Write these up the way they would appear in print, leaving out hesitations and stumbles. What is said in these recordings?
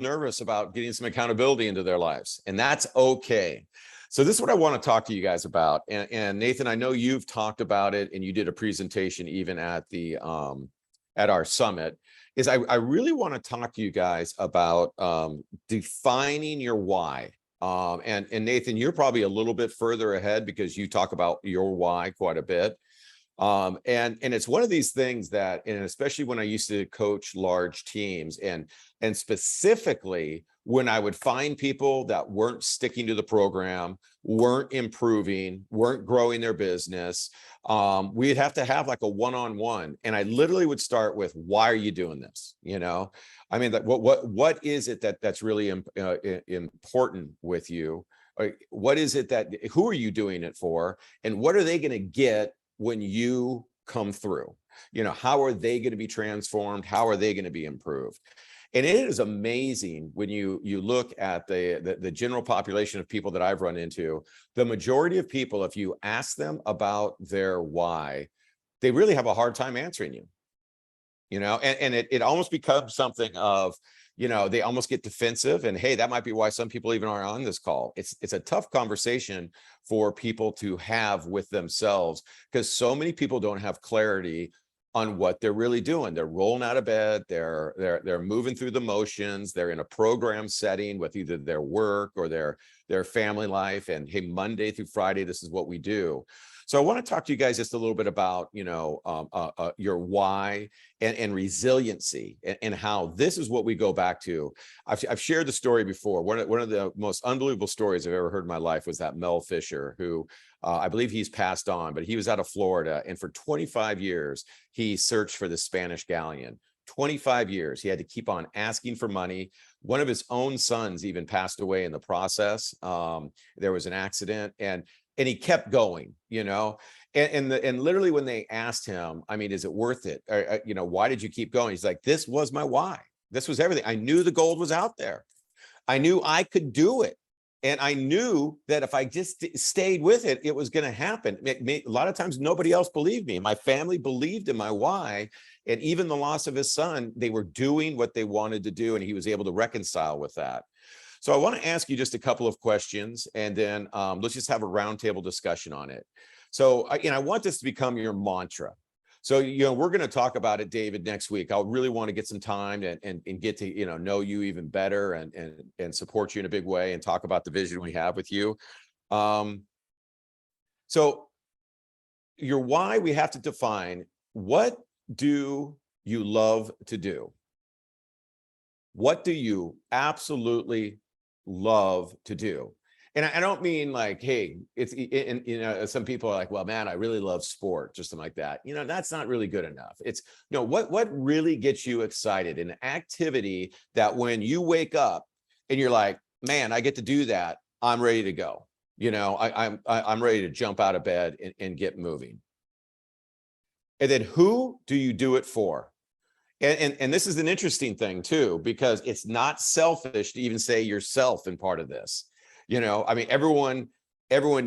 nervous about getting some accountability into their lives, and that's okay. So this is what I want to talk to you guys about. And Nathan, I know you've talked about it, and you did a presentation even at the at our summit. Is I really want to talk to you guys about defining your why. And Nathan, you're probably a little bit further ahead because you talk about your why quite a bit. And it's one of these things that, and especially when I used to coach large teams, and specifically when I would find people that weren't sticking to the program, weren't improving, weren't growing their business, we'd have to have like a one-on-one. And I literally would start with, why are you doing this? You know, I mean, what is it that's really important with you? What is it that, who are you doing it for? And what are they going to get when you come through? You know, how are they going to be transformed? How are they going to be improved? And it is amazing when you look at the general population of people that I've run into. The majority of people, if you ask them about their why, they really have a hard time answering you. You know, and it almost becomes something of, you know, they almost get defensive. And hey, that might be why some people even are on this call. It's a tough conversation for people to have with themselves, because so many people don't have clarity on what they're really doing. They're rolling out of bed, they're moving through the motions, they're in a program setting with either their work or their family life, and hey, Monday through Friday, this is what we do. So I want to talk to you guys just a little bit about, you know, your why and resiliency, and how this is what we go back to. I've shared the story before. One of the most unbelievable stories I've ever heard in my life was that Mel Fisher, who I believe he's passed on, but he was out of Florida, and for 25 years, he searched for the Spanish galleon. 25 years. He had to keep on asking for money. One of his own sons even passed away in the process. There was an accident, and he kept going, you know, and literally when they asked him, I mean, is it worth it? Or, you know, why did you keep going? He's like, this was my why. This was everything. I knew the gold was out there. I knew I could do it. And I knew that if I just stayed with it, it was going to happen. A lot of times nobody else believed me. My family believed in my why. And even the loss of his son, they were doing what they wanted to do. And he was able to reconcile with that. So I want to ask you just a couple of questions, and then let's just have a roundtable discussion on it. So, I want this to become your mantra. So, you know, we're going to talk about it, David, next week. I really want to get some time and get to, you know you even better, and support you in a big way, and talk about the vision we have with you. So your why, we have to define, what do you love to do? What do you absolutely love to do? And I don't mean like, hey, and you know, some people are like, well, man, I really love sport, just something like that. You know, that's not really good enough. It's, you know, what really gets you excited? An activity that when you wake up and you're like, man, I get to do that, I'm ready to go. You know, I'm ready to jump out of bed and get moving. And then who do you do it for? And this is an interesting thing too, because it's not selfish to even say yourself in part of this. You know, I mean, everyone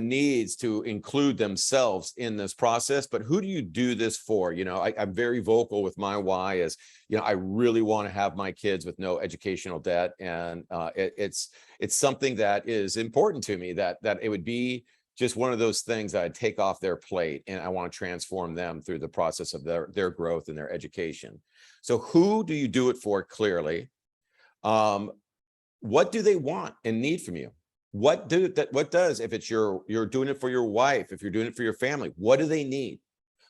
needs to include themselves in this process, but who do you do this for? You know, I'm very vocal with my why is, you know, I really want to have my kids with no educational debt. And it's something that is important to me, that it would be just one of those things that I'd take off their plate, and I want to transform them through the process of their growth and their education. So who do you do it for? Clearly, what do they want and need from you? What does, if it's you're doing it for your wife, if you're doing it for your family, what do they need?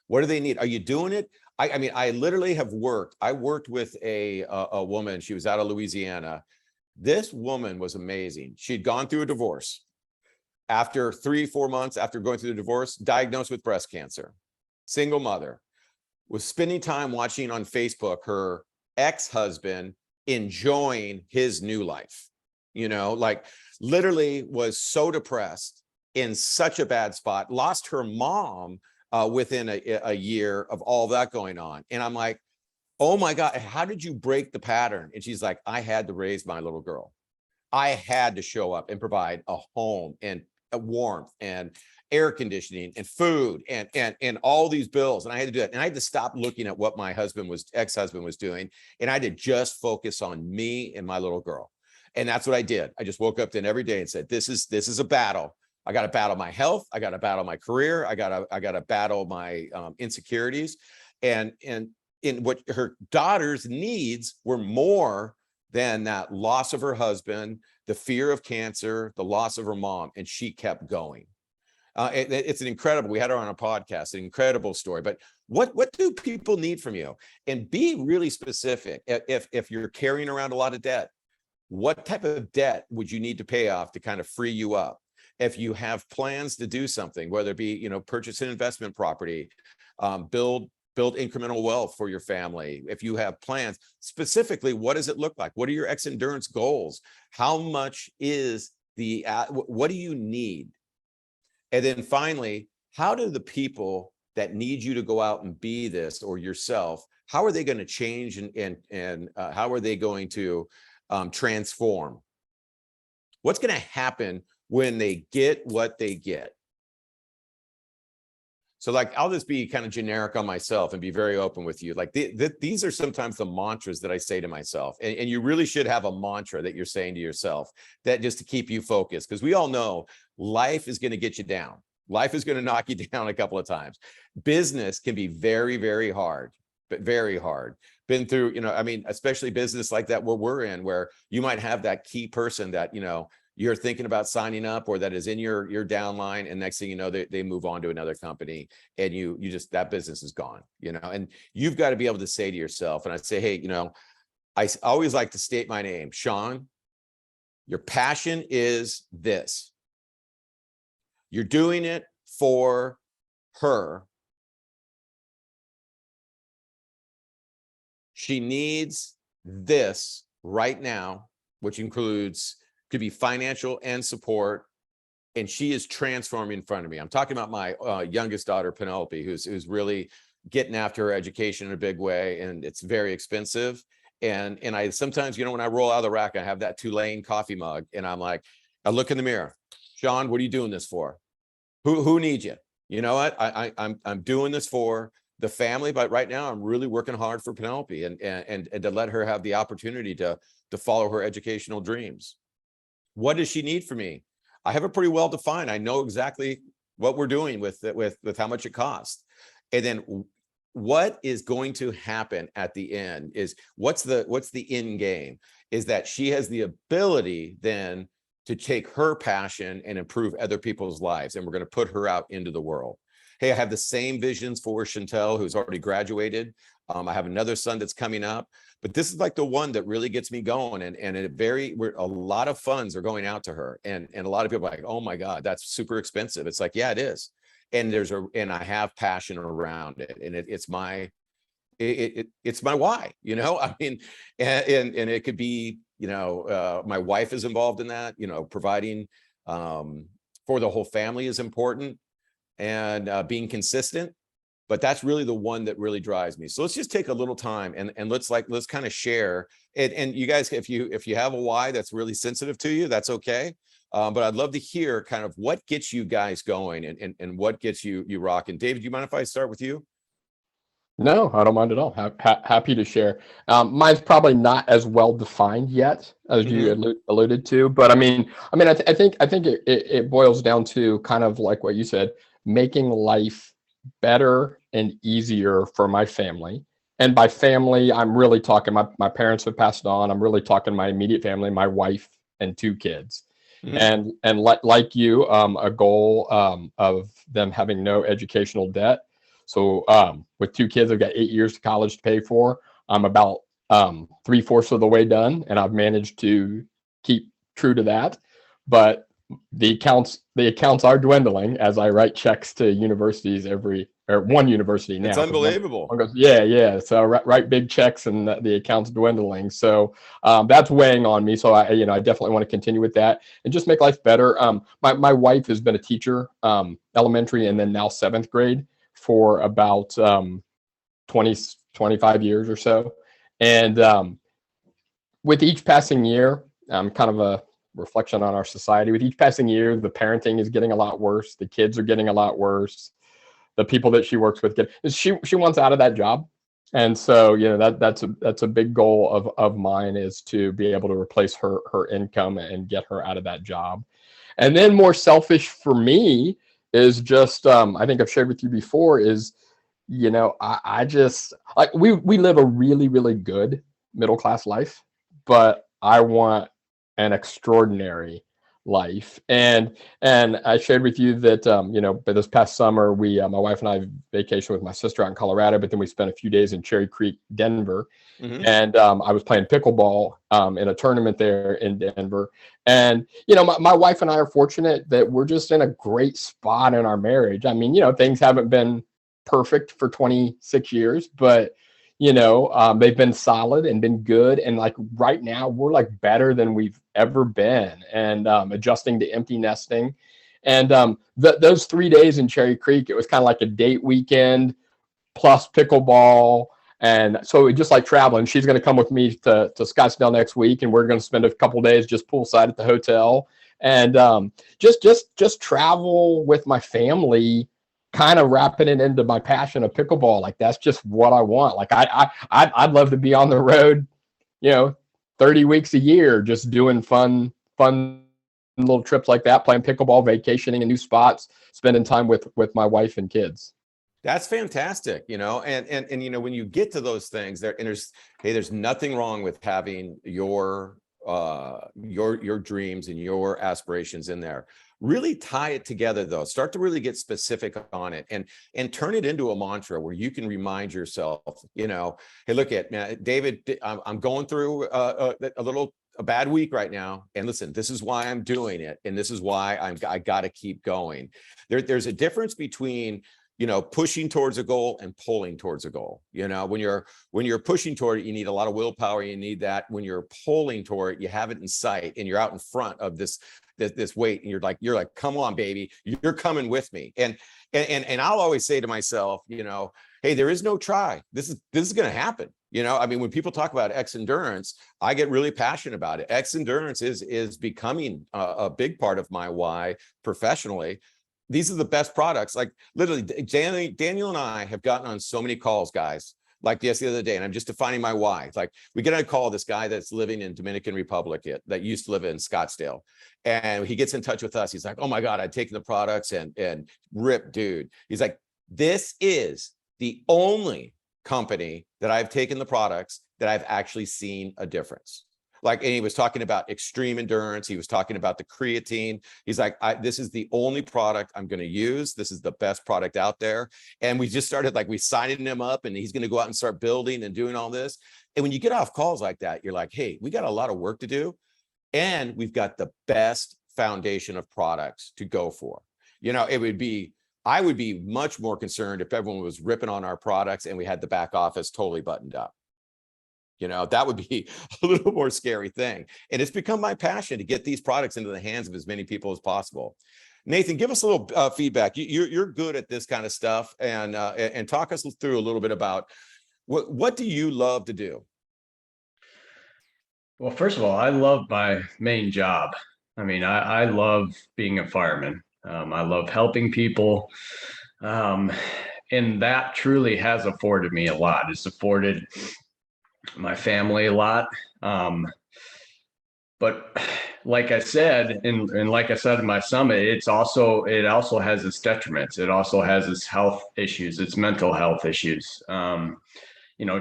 What do they need? Are you doing it? I mean, I literally have I worked with a woman. She was out of Louisiana. This woman was amazing. She'd gone through a divorce. After 3-4 months after going through the divorce, diagnosed with breast cancer, single mother, was spending time watching on Facebook her ex-husband enjoying his new life. You know, like literally was so depressed, in such a bad spot, lost her mom within a year of all that going on. And I'm like, oh my God, how did you break the pattern? And she's like, I had to raise my little girl. I had to show up and provide a home and warmth and air conditioning and food and all these bills. And I had to do that. And I had to stop looking at what my ex-husband was doing. And I had to just focus on me and my little girl. And that's what I did. I just woke up then every day and said, this is a battle. I got to battle my health. I got to battle my career. I got to battle my insecurities. And in what her daughter's needs were more than that loss of her husband, the fear of cancer, the loss of her mom. And she kept going. It's an incredible, we had her on a podcast, an incredible story, but what do people need from you? And be really specific. If you're carrying around a lot of debt, what type of debt would you need to pay off to kind of free you up? If you have plans to do something, whether it be, purchase an investment property, build incremental wealth for your family. If you have plans, specifically, what does it look like? What are your Xendurance goals? How much is what do you need? And then finally, how do the people that need you to go out and be this, or yourself, how are they going to change and how are they going to transform? What's going to happen when they get what they get? So like, I'll just be kind of generic on myself and be very open with you. Like these are sometimes the mantras that I say to myself. And you really should have a mantra that you're saying to yourself, that just to keep you focused. Because we all know life is going to get you down. Life is going to knock you down a couple of times. Business can be very, very hard, but very hard. Been through, especially business like that where we're in, where you might have that key person that, you're thinking about signing up, or that is in your downline, and next thing you know, they move on to another company, and you just, that business is gone, and you've got to be able to say to yourself, and I say, hey, I always like to state my name, Sean, your passion is this. You're doing it for her. She needs this right now, which includes, could be financial and support, and she is transforming in front of me. I'm talking about my youngest daughter, Penelope, who's really getting after her education in a big way, and it's very expensive. And I sometimes, when I roll out of the rack, I have that Tulane coffee mug, and I'm like, I look in the mirror, Sean, what are you doing this for? Who needs you? You know what? I'm doing this for the family, but right now I'm really working hard for Penelope and to let her have the opportunity to follow her educational dreams. What does she need from me? I have it pretty well defined. I know exactly what we're doing with how much it costs. And then what is going to happen at the end is what's the end game is that she has the ability then to take her passion and improve other people's lives. And we're going to put her out into the world. Hey, I have the same visions for Chantel, who's already graduated. I have another son that's coming up, but this is like the one that really gets me going. And a lot of funds are going out to her. And a lot of people are like, oh my God, that's super expensive. It's like, yeah, it is. And and I have passion around it. And it's my why, I mean, and it could be, my wife is involved in that, providing for the whole family is important, and being consistent. But that's really the one that really drives me. So let's just take a little time and let's kind of share it. And you guys, if you have a why that's really sensitive to you, that's okay. But I'd love to hear kind of what gets you guys going and what gets you rocking. David, do you mind if I start with you? No, I don't mind at all. Happy to share. Mine's probably not as well defined yet as you alluded to, but I think it boils down to kind of like what you said, making life better and easier for my family. And by family, I'm really talking, my parents have passed on. I'm really talking my immediate family, my wife and 2 kids. And like you, a goal of them having no educational debt. So with 2 kids, I've got 8 years of college to pay for. I'm about 3/4 of the way done, and I've managed to keep true to that. But the accounts are dwindling as I write checks to universities one university now. It's unbelievable. One goes, yeah. So I write big checks, and the account's dwindling. So that's weighing on me. So I definitely want to continue with that and just make life better. My wife has been a teacher, elementary and then now 7th grade for about 25 years or so. And with each passing year, I'm kind of a reflection on our society. With each passing year, the parenting is getting a lot worse. The kids are getting a lot worse. The people that she works with she wants out of that job. And so, that's a big goal of mine, is to be able to replace her income and get her out of that job. And then more selfish for me is just, I think I've shared with you before, is, I just like, we live a really, really good middle class life, but I want an extraordinary life. And I shared with you that, but this past summer, my wife and I vacationed with my sister out in Colorado, but then we spent a few days in Cherry Creek, Denver. Mm-hmm. And I was playing pickleball in a tournament there in Denver. And, my wife and I are fortunate that we're just in a great spot in our marriage. I mean, things haven't been perfect for 26 years, but they've been solid and been good. And like right now, we're like better than we've ever been, and adjusting to empty nesting. And those 3 days in Cherry Creek, it was kind of like a date weekend plus pickleball. And so we just like traveling. She's going to come with me to Scottsdale next week, and we're going to spend a couple days just poolside at the hotel, and just travel with my family, kind of wrapping it into my passion of pickleball. Like, that's just what I want. Like, I'd love to be on the road, 30 weeks a year, just doing fun little trips like that, playing pickleball, vacationing in new spots, spending time with my wife and kids. That's fantastic, and when you get to those things there's nothing wrong with having your dreams and your aspirations in there. Really tie it together, though. Start to really get specific on it, and turn it into a mantra where you can remind yourself, hey, look at, man, David, I'm going through a bad week right now, and listen, this is why I'm doing it, and this is why I got to keep going. There's a difference between pushing towards a goal and pulling towards a goal. When you're pushing toward it, you need a lot of willpower. You need that. When you're pulling toward it, you have it in sight, and you're out in front of this weight, and you're like, come on, baby, you're coming with me. And I'll always say to myself, hey, there is no try. This is going to happen. I mean, when people talk about Xendurance, I get really passionate about it. Xendurance is becoming a big part of my why professionally. These are the best products. Like, literally, Daniel and I have gotten on so many calls, guys, like the other day, and I'm just defining my why. It's like, we get on a call, this guy that's living in Dominican Republic that used to live in Scottsdale, and he gets in touch with us. He's like, oh my God, I've taken the products and rip, dude. He's like, this is the only company that I've taken the products that I've actually seen a difference. Like, and he was talking about extreme endurance. He was talking about the creatine. He's like, this is the only product I'm going to use. This is the best product out there. And we just started, like, we signed him up, and he's going to go out and start building and doing all this. And when you get off calls like that, you're like, hey, we got a lot of work to do, and we've got the best foundation of products to go for. I would be much more concerned if everyone was ripping on our products and we had the back office totally buttoned up. That would be a little more scary thing. And it's become my passion to get these products into the hands of as many people as possible. Nathan, give us a little feedback. You're good at this kind of stuff, and talk us through a little bit about what do you love to do? Well, first of all, I love my main job. I mean, I love being a fireman. I love helping people. And that truly has afforded me a lot. It's afforded my family a lot. But like I said, and like I said in my summit, it also has its detriments. It also has its health issues, its mental health issues.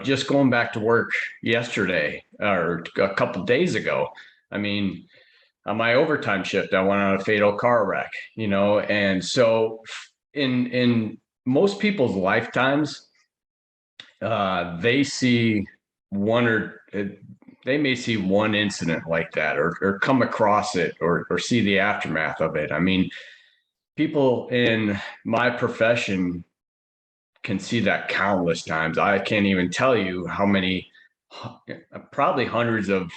Just going back to work yesterday or a couple of days ago, I mean, on my overtime shift, I went on a fatal car wreck, and so in most people's lifetimes, they may see one incident like that, or come across it, or see the aftermath of it. I mean, people in my profession can see that countless times. I can't even tell you how many, probably hundreds of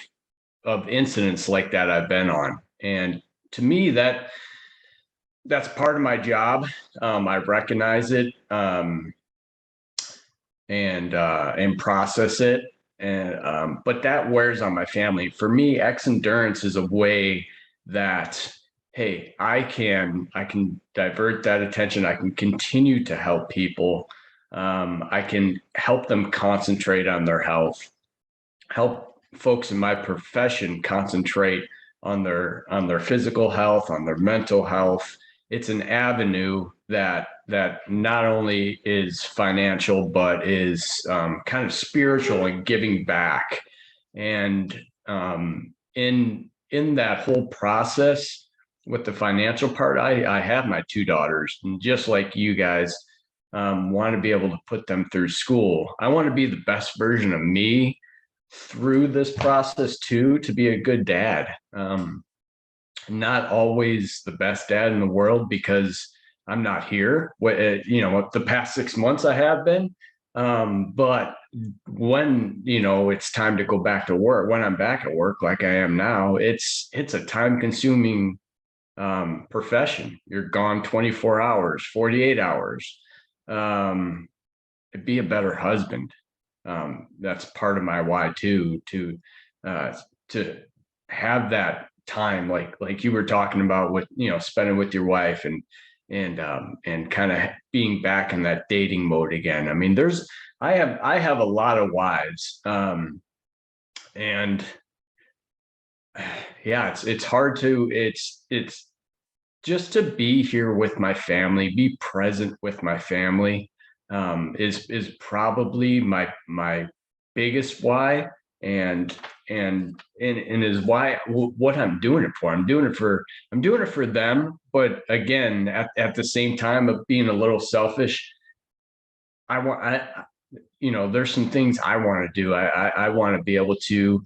incidents like that I've been on. And to me, that's part of my job. I recognize it, and process it. And but that wears on my family. For me, Xendurance is a way that, hey, I can divert that attention. I can continue to help people. I can help them concentrate on their health, help folks in my profession concentrate on their physical health, on their mental health. It's an avenue that not only is financial but is kind of spiritual and giving back. And in that whole process with the financial part, I have my two daughters, and just like you guys, want to be able to put them through school. I want to be the best version of me through this process too, to be a good dad. Not always the best dad in the world because I'm not here. The past 6 months I have been. But when, it's time to go back to work, when I'm back at work like I am now, it's a time consuming profession. You're gone 24 hours, 48 hours. Be a better husband. That's part of my why too, to have that time, like you were talking about, with spending with your wife, and kind of being back in that dating mode again. I mean, I have a lot of wives, and yeah, it's hard to, it's just to be here with my family, be present with my family, is probably my biggest why, and is why what I'm doing it for. I'm doing it for them, but again, at the same time of being a little selfish, there's some things I want to do. I want to be able to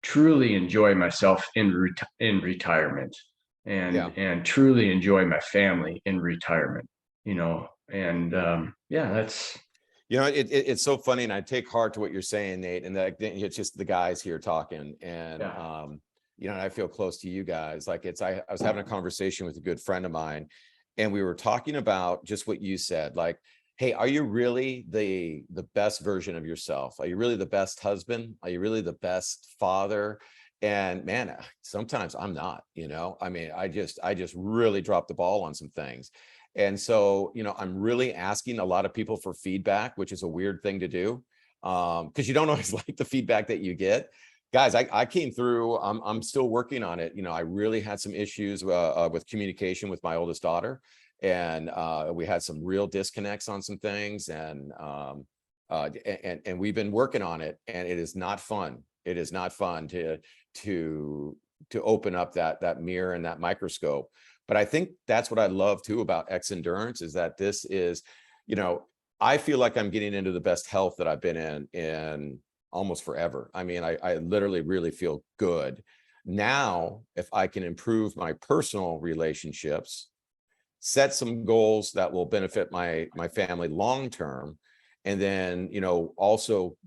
truly enjoy myself in retirement, and truly enjoy my family in retirement, and that's, it's so funny, and I take heart to what you're saying, Nate, and that it's just the guys here talking, and and I feel close to you guys. Like I was having a conversation with a good friend of mine, and we were talking about just what you said, like, hey, are you really the best version of yourself? Are you really the best husband? Are you really the best father? And man, sometimes I'm not, I mean, I just really dropped the ball on some things. And so, I'm really asking a lot of people for feedback, which is a weird thing to do, because you don't always like the feedback that you get. Guys, I came through, I'm still working on it. I really had some issues with communication with my oldest daughter, and we had some real disconnects on some things, and we've been working on it, and it is not fun. It is not fun to open up that mirror and that microscope. But I think that's what I love too about Xendurance, is that this is, I feel like I'm getting into the best health that I've been in almost forever. I mean, I literally really feel good. Now, if I can improve my personal relationships, set some goals that will benefit my family long term, and then, also,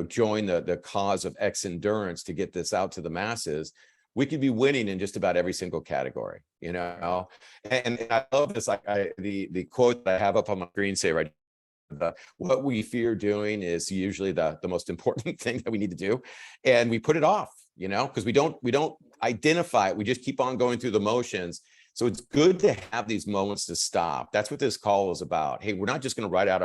join the cause of Xendurance to get this out to the masses, we could be winning in just about every single category, and I love this. The quote that I have up on my screensaver, what we fear doing is usually the most important thing that we need to do, and we put it off, because we don't identify it. We just keep on going through the motions. So it's good to have these moments to stop. That's what this call is about. Hey, we're not just going to write out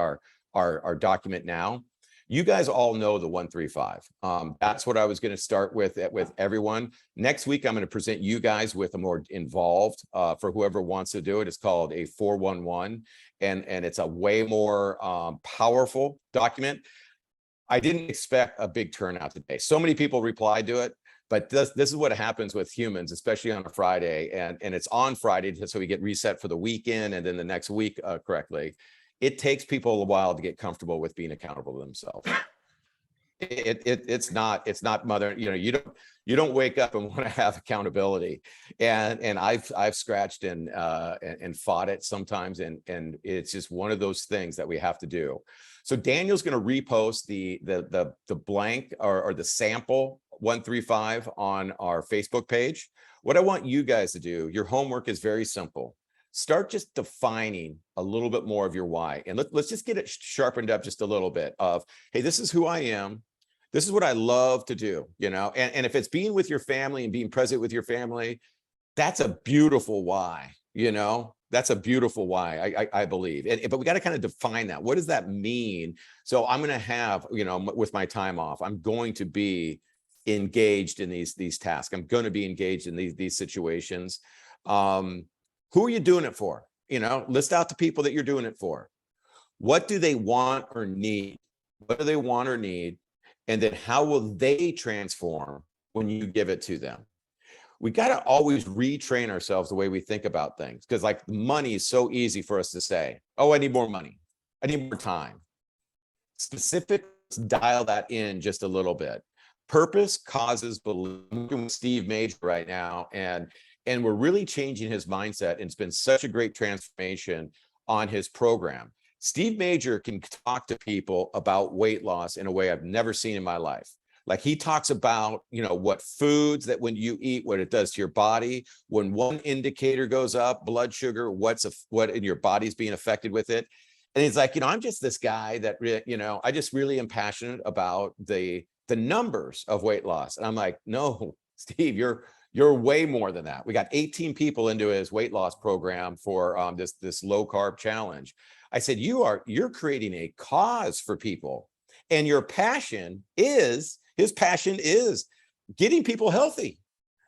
our document now. You guys all know the 135. That's what I was going to start with everyone. Next week, I'm going to present you guys with a more involved, for whoever wants to do it. It's called a 411, and it's a way more powerful document. I didn't expect a big turnout today. So many people replied to it, but this is what happens with humans, especially on a Friday, and it's on Friday, so we get reset for the weekend, and then the next week correctly. It takes people a while to get comfortable with being accountable to themselves. It's not mother, you don't wake up and want to have accountability. And I've scratched and fought it sometimes. And it's just one of those things that we have to do. So Daniel's going to repost the blank or the sample 135 on our Facebook page. What I want you guys to do, your homework is very simple. Start just defining a little bit more of your why. And let's just get it sharpened up just a little bit of, hey, this is who I am. This is what I love to do, and if it's being with your family and being present with your family, That's a beautiful why, you know, that's a beautiful why, I believe. But we got to kind of define that. What does that mean? So I'm going to have, you know, with my time off, I'm going to be engaged in these tasks. I'm going to be engaged in these situations. Who are you doing it for? You know, list out the people that you're doing it for. What do they want or need? What do they want or need? And then how will they transform when you give it to them? We got to always retrain ourselves the way we think about things, because like money is so easy for us to say, oh, I need more money. I need more time. Specific, dial that in just a little bit. Purpose causes belief. I'm working with Steve Major right now, and we're really changing his mindset. And it's been such a great transformation on his program. Steve Major can talk to people about weight loss in a way I've never seen in my life. Like he talks about, you know, what foods that when you eat, what it does to your body. When one indicator goes up, blood sugar, what in your body's being affected with it. And he's like, you know, I'm just this guy that, you know, I just really am passionate about the numbers of weight loss. And I'm like, no, Steve, you're way more than that. We got 18 people into his weight loss program for this low carb challenge. I said, you're creating a cause for people, and your passion is, his passion is getting people healthy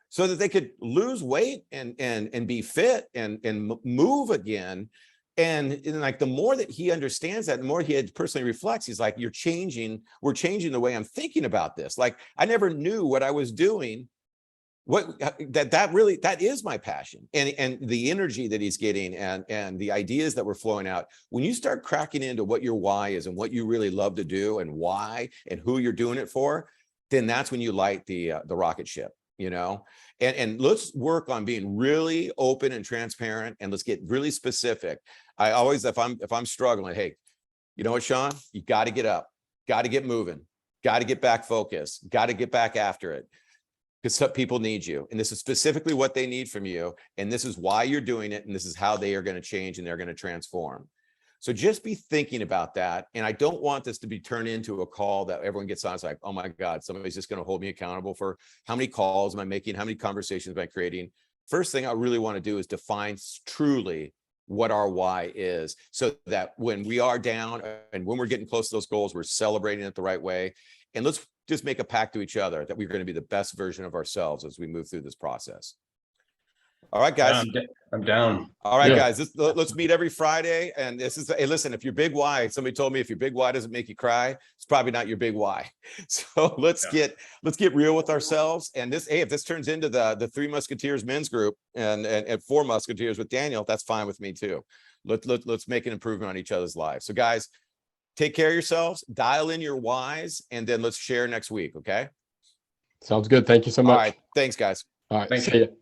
so that they could lose weight and be fit and move again. And like the more that he understands that, the more he personally reflects, he's like, we're changing the way I'm thinking about this. Like I never knew what I was doing. That is my passion, and the energy that he's getting and the ideas that were flowing out. When you start cracking into what your why is and what you really love to do and why and who you're doing it for, then that's when you light the rocket ship, you know. And let's work on being really open and transparent, and let's get really specific. I always, if I'm struggling, hey, you know what, Sean, you got to get up, got to get moving, got to get back focused, got to get back after it. Because some people need you, and this is specifically what they need from you, and this is why you're doing it, and this is how they are going to change and they're going to transform. So just be thinking about that. And I don't want this to be turned into a call that everyone gets on. It's like, oh my God, somebody's just going to hold me accountable for how many calls am I making, how many conversations am I creating. First thing I really want to do is define truly what our why is, so that when we are down and when we're getting close to those goals, we're celebrating it the right way. And let's just make a pact to each other that we're going to be the best version of ourselves as we move through this process. All right, guys. I'm down. All right, guys. Let's meet every Friday. And this is, hey, listen, if your big why, somebody told me if your big why doesn't make you cry, it's probably not your big why. So let's get real with ourselves. And this, hey, if this turns into the Three Musketeers men's group and Four Musketeers with Daniel, that's fine with me too. Let's make an improvement on each other's lives. So guys, take care of yourselves, dial in your whys, and then let's share next week. Okay. Sounds good. Thank you so much. All right. Thanks, guys. All right. Thanks. See you.